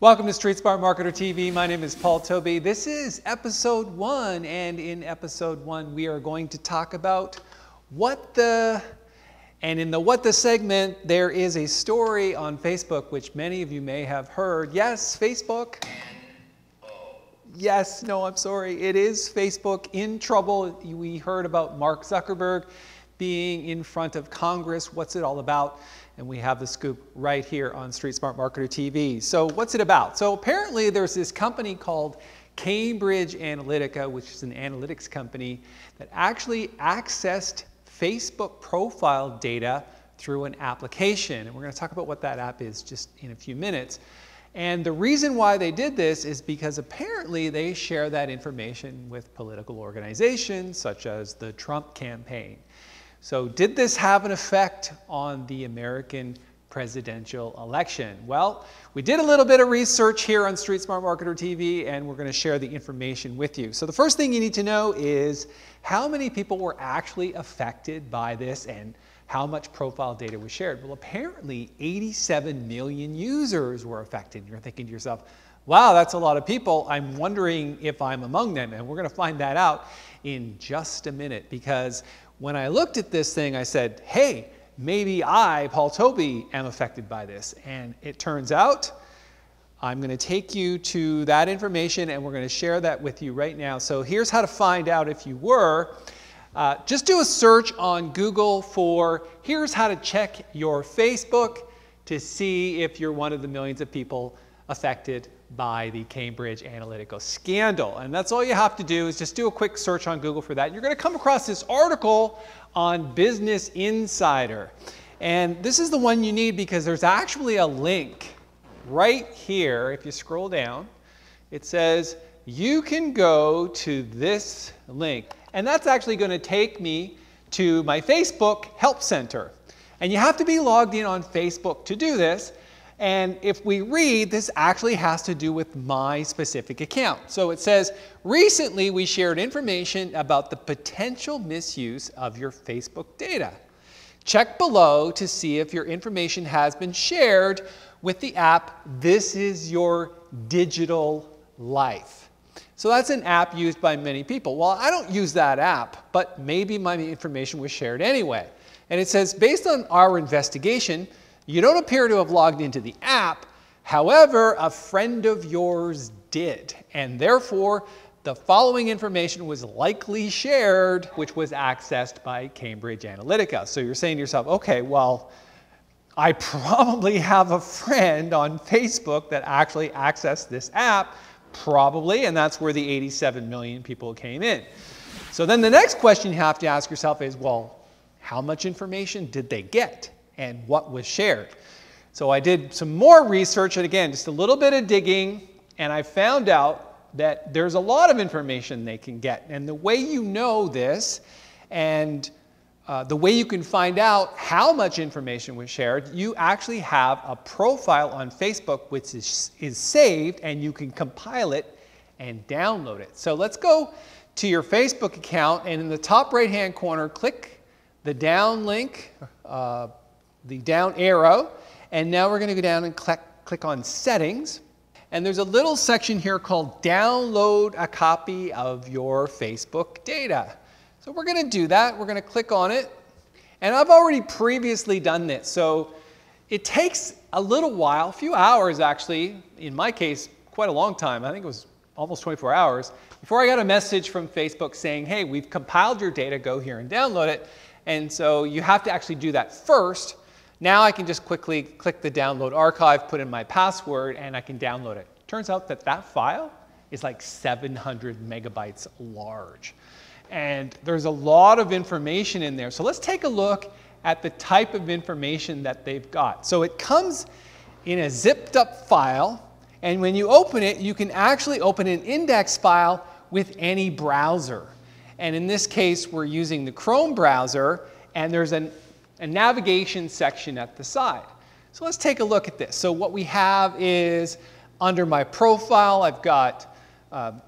Welcome to Streetsmart Marketer TV. My name is Paul Tobey. This is episode 1, and in episode 1 we are going to talk about what the, and in the what the segment there is a story on Facebook which many of you may have heard. Yes, Facebook. Yes, no, I'm sorry. It is Facebook in trouble. We heard about Mark Zuckerberg being in front of Congress. What's it all about? And we have the scoop right here on Streetsmart Marketer TV. So what's it about? So apparently there's this company called Cambridge Analytica, which is an analytics company that actually accessed Facebook profile data through an application. And we're going to talk about what that app is just in a few minutes. And the reason why they did this is because apparently they share that information with political organizations such as the Trump campaign. So did this have an effect on the American presidential election? Well, we did a little bit of research here on Streetsmart Marketer TV, and we're going to share the information with you. So the first thing you need to know is how many people were actually affected by this and how much profile data was shared. Well, apparently 87 million users were affected. You're thinking to yourself, wow, that's a lot of people. I'm wondering if I'm among them. And we're going to find that out in just a minute, because when I looked at this thing, I said, hey, maybe I, Paul Tobey, am affected by this. And it turns out I'm going to take you to that information, and we're going to share that with you right now. So here's how to find out if you were. Just do a search on Google for, here's how to check your Facebook to see if you're one of the millions of people affected by the Cambridge Analytica scandal. And that's all you have to do is just do a quick search on Google for that. And you're going to come across this article on Business Insider. And this is the one you need because there's actually a link right here. If you scroll down, it says you can go to this link. And that's actually going to take me to my Facebook Help Center. And you have to be logged in on Facebook to do this. And if we read, this actually has to do with my specific account. So it says, recently we shared information about the potential misuse of your Facebook data. Check below to see if your information has been shared with the app This Is Your Digital Life. So that's an app used by many people. Well, I don't use that app, but maybe my information was shared anyway. And it says, based on our investigation, you don't appear to have logged into the app. However, a friend of yours did. And therefore, the following information was likely shared, which was accessed by Cambridge Analytica. So you're saying to yourself, okay, well, I probably have a friend on Facebook that actually accessed this app, probably, and that's where the 87 million people came in. So then the next question you have to ask yourself is, well, how much information did they get? And what was shared? So I did some more research, and again, just a little bit of digging, and I found out that there's a lot of information they can get. And the way you know this, and the way you can find out how much information was shared, you actually have a profile on Facebook which is saved, and you can compile it and download it. So let's go to your Facebook account, and in the top right-hand corner, click the down link, the down arrow, and now we're going to go down and click on Settings, and there's a little section here called Download a Copy of Your Facebook Data. So we're going to do that. We're going to click on it, and I've already previously done this, so it takes a little while, a few hours actually, in my case quite a long time. I think it was almost 24 hours before I got a message from Facebook saying, hey, we've compiled your data, go here and download it. And so you have to actually do that first. Now I can just quickly click the download archive, put in my password, and I can download it. Turns out that that file is like 700 megabytes large. And there's a lot of information in there. So let's take a look at the type of information that they've got. So it comes in a zipped up file, and when you open it, you can actually open an index file with any browser. And in this case, we're using the Chrome browser, and there's a navigation section at the side. So let's take a look at this. So what we have is, under my profile, I've got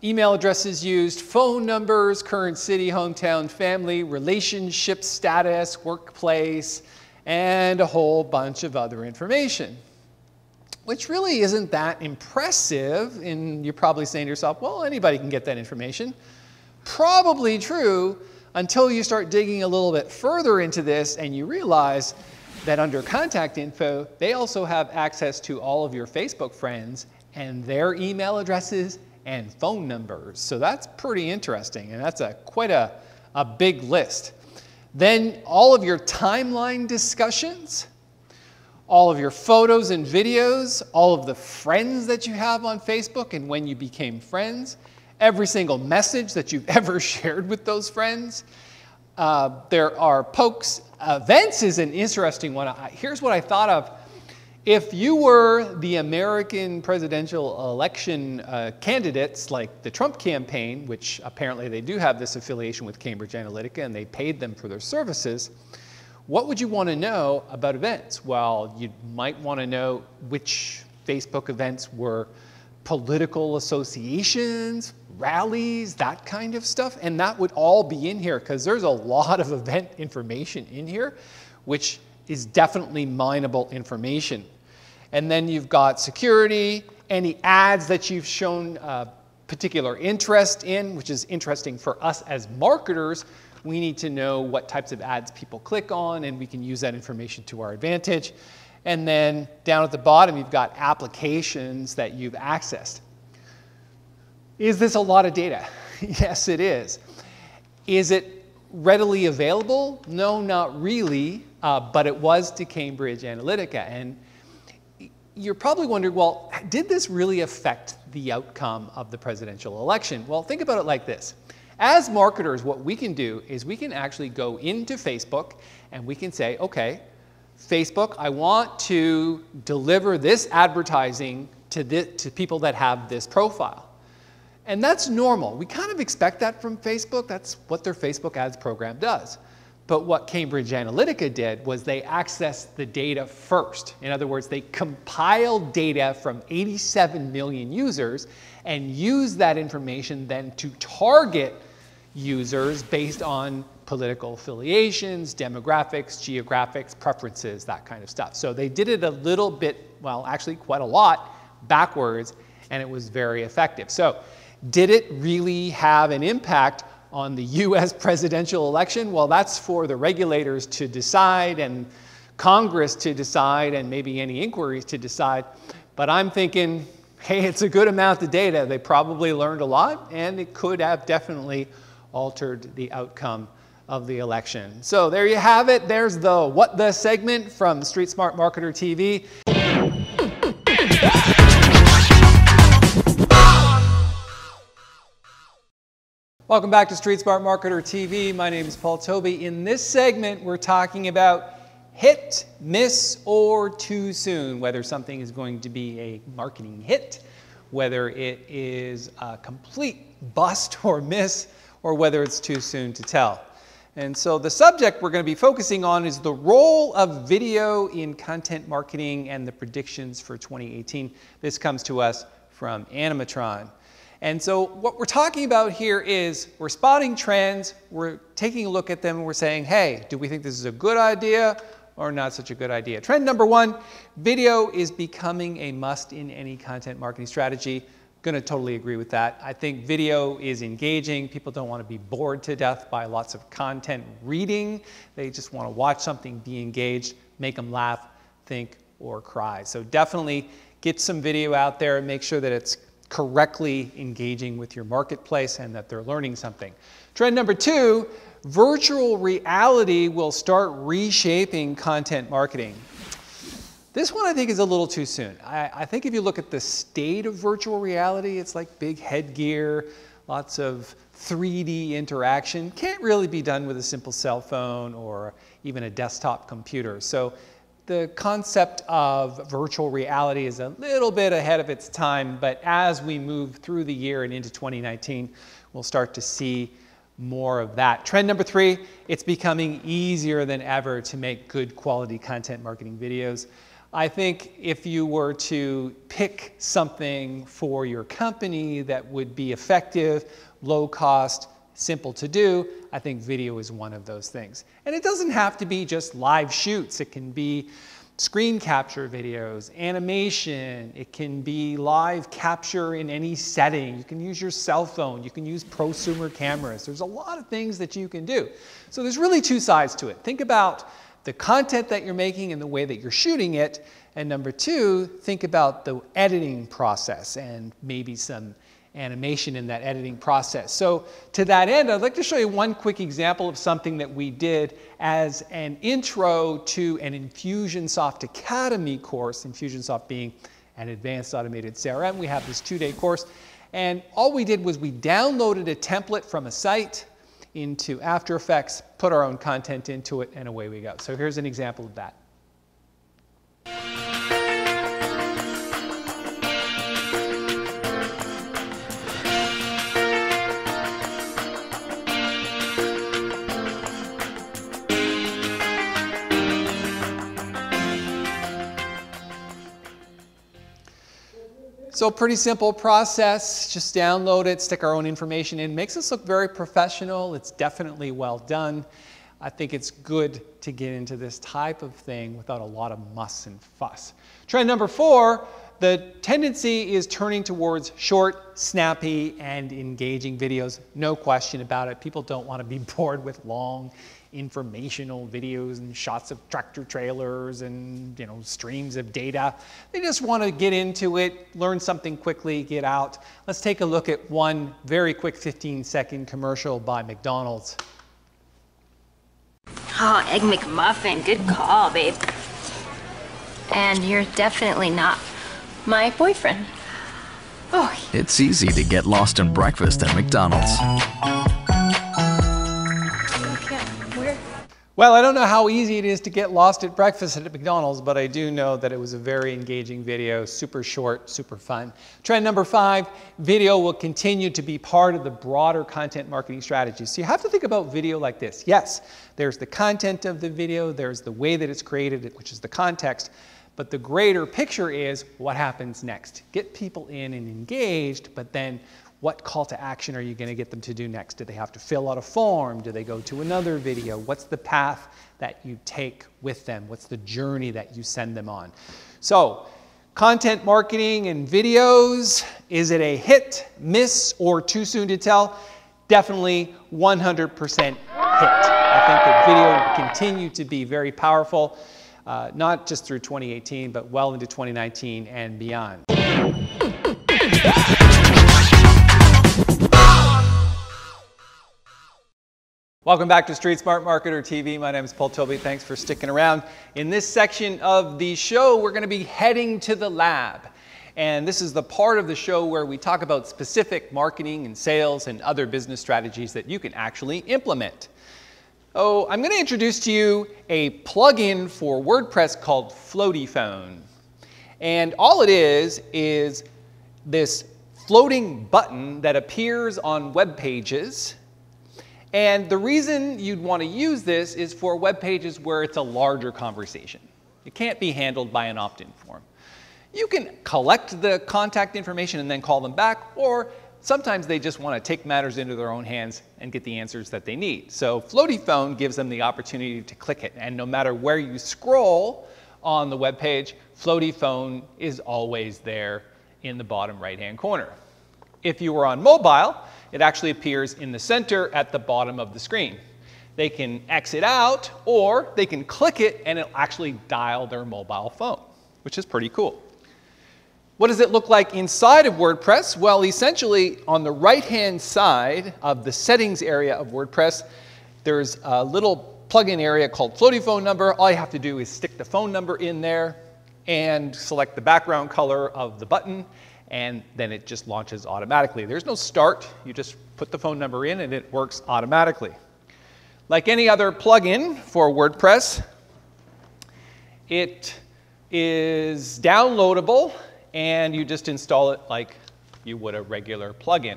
email addresses used, phone numbers, current city, hometown, family, relationship status, workplace, and a whole bunch of other information. which really isn't that impressive. And you're probably saying to yourself, well, anybody can get that information. Probably true until you start digging a little bit further into this and you realize that under contact info, they also have access to all of your Facebook friends and their email addresses and phone numbers. So that's pretty interesting, and that's quite a big list. Then all of your timeline discussions, all of your photos and videos, all of the friends that you have on Facebook and when you became friends, every single message that you've ever shared with those friends. There are pokes. Events is an interesting one. Here's what I thought of. If you were the American presidential election candidates, like the Trump campaign, which apparently they do have this affiliation with Cambridge Analytica and they paid them for their services, what would you want to know about events? Well, you might want to know which Facebook events were political associations, rallies, that kind of stuff. And that would all be in here because there's a lot of event information in here, which is definitely mineable information. And then you've got security, any ads that you've shown particular interest in, which is interesting for us as marketers. We need to know what types of ads people click on, and we can use that information to our advantage. And then down at the bottom, you've got applications that you've accessed. Is this a lot of data? Yes, it is. Is it readily available? No, not really, but it was to Cambridge Analytica. And you're probably wondering, well, did this really affect the outcome of the presidential election? Well, think about it like this. As marketers, what we can do is we can actually go into Facebook and we can say, okay, Facebook, I want to deliver this advertising to people that have this profile. And that's normal. We kind of expect that from Facebook. That's what their Facebook ads program does. But what Cambridge Analytica did was they accessed the data first. In other words, they compiled data from 87 million users and used that information then to target users based on political affiliations, demographics, geographics, preferences, that kind of stuff. So they did it a little bit, well, actually quite a lot backwards, and it was very effective. So did it really have an impact on the US presidential election? Well, that's for the regulators to decide and Congress to decide and maybe any inquiries to decide. But I'm thinking, hey, it's a good amount of data. They probably learned a lot, and it could have definitely altered the outcome of the election. So there you have it. There's the What The segment from Streetsmart Marketer TV. Welcome back to Streetsmart Marketer TV. My name is Paul Tobey. In this segment, we're talking about hit, miss, or too soon, whether something is going to be a marketing hit, whether it is a complete bust or miss, or whether it's too soon to tell. And so the subject we're going to be focusing on is the role of video in content marketing and the predictions for 2018. This comes to us from Animatron. And so what we're talking about here is we're spotting trends, we're taking a look at them, and we're saying, hey, do we think this is a good idea or not such a good idea? Trend number one, video is becoming a must in any content marketing strategy. Going to totally agree with that. I think video is engaging. People don't want to be bored to death by lots of content reading. They just want to watch something, be engaged, make them laugh, think, or cry. So definitely get some video out there and make sure that it's correctly engaging with your marketplace and that they're learning something. Trend number two, virtual reality will start reshaping content marketing. This one I think is a little too soon. I think if you look at the state of virtual reality, it's like big headgear, lots of 3D interaction. Can't really be done with a simple cell phone or even a desktop computer. So the concept of virtual reality is a little bit ahead of its time, but as we move through the year and into 2019, we'll start to see more of that. Trend number three, it's becoming easier than ever to make good quality content marketing videos. I think if you were to pick something for your company that would be effective, low cost, simple to do, I think video is one of those things. And it doesn't have to be just live shoots. It can be screen capture videos, animation. It can be live capture in any setting. You can use your cell phone. You can use prosumer cameras. There's a lot of things that you can do. So there's really two sides to it. Think about the content that you're making and the way that you're shooting it. And number two, think about the editing process and maybe some animation in that editing process. So to that end, I'd like to show you one quick example of something that we did as an intro to an Infusionsoft Academy course, Infusionsoft being an advanced automated CRM. We have this 2-day course, and all we did was we downloaded a template from a site into After Effects, put our own content into it, and away we go. So here's an example of that. So pretty simple process, just download it, stick our own information in. Makes us look very professional. It's definitely well done. I think it's good to get into this type of thing without a lot of muss and fuss. Trend number 4, the tendency is turning towards short, snappy, and engaging videos. No question about it. People don't want to be bored with long, informational videos and shots of tractor trailers and streams of data. They just want to get into it, learn something quickly, get out. Let's take a look at one very quick 15-second commercial by McDonald's. Oh, Egg McMuffin, good call, babe. And you're definitely not my boyfriend. Oh. It's easy to get lost in breakfast at McDonald's. Well, I don't know how easy it is to get lost at breakfast at McDonald's, but I do know that it was a very engaging video, super short, super fun. Trend number 5, video will continue to be part of the broader content marketing strategy. So you have to think about video like this. Yes, there's the content of the video, there's the way that it's created, which is the context, but the greater picture is what happens next. Get people in and engaged, but then what call to action are you going to get them to do next? Do they have to fill out a form? Do they go to another video? What's the path that you take with them? What's the journey that you send them on? So, content marketing and videos, is it a hit, miss, or too soon to tell? Definitely 100% hit. I think that video will continue to be very powerful, not just through 2018, but well into 2019 and beyond. Welcome back to Streetsmart Marketer TV. My name is Paul Tobey. Thanks for sticking around. In this section of the show, we're going to be heading to the lab. And this is the part of the show where we talk about specific marketing and sales and other business strategies that you can actually implement. Oh, I'm going to introduce to you a plugin for WordPress called Floaty Phone. And all it is this floating button that appears on web pages. And the reason you'd want to use this is for web pages where it's a larger conversation. It can't be handled by an opt-in form. You can collect the contact information and then call them back, or sometimes they just want to take matters into their own hands and get the answers that they need. So Floaty Phone gives them the opportunity to click it, and no matter where you scroll on the web page, Floaty Phone is always there in the bottom right-hand corner. If you were on mobile, it actually appears in the center at the bottom of the screen. They can exit out, or they can click it and it'll actually dial their mobile phone, which is pretty cool. What does it look like inside of WordPress? Well, essentially on the right-hand side of the settings area of WordPress, there's a little plugin area called Floaty Phone Number. All you have to do is stick the phone number in there and select the background color of the button, and then it just launches automatically. There's no start. You just put the phone number in and it works automatically. Like any other plugin for WordPress, it is downloadable and you just install it like you would a regular plugin.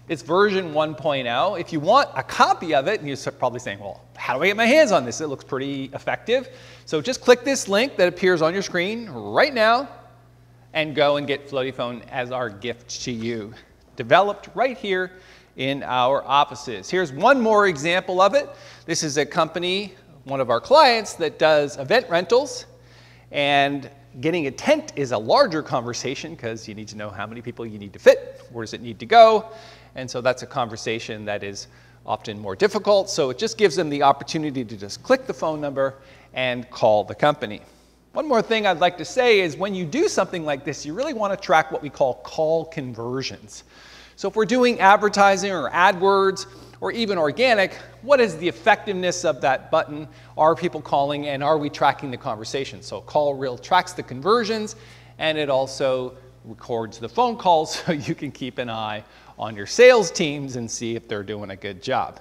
It's version 1.0. If you want a copy of it, and you're probably saying, well, how do I get my hands on this? It looks pretty effective. So just click this link that appears on your screen right now and go and get Floaty Phone as our gift to you. Developed right here in our offices. Here's one more example of it. This is a company, one of our clients, that does event rentals. And getting a tent is a larger conversation because you need to know how many people you need to fit, where does it need to go, and so that's a conversation that is often more difficult. So it just gives them the opportunity to just click the phone number and call the company. One more thing I'd like to say is when you do something like this, you really want to track what we call call conversions. So if we're doing advertising or AdWords or even organic, what is the effectiveness of that button? Are people calling, and are we tracking the conversation? So Call Reel tracks the conversions, and it also records the phone calls so you can keep an eye on your sales teams and see if they're doing a good job.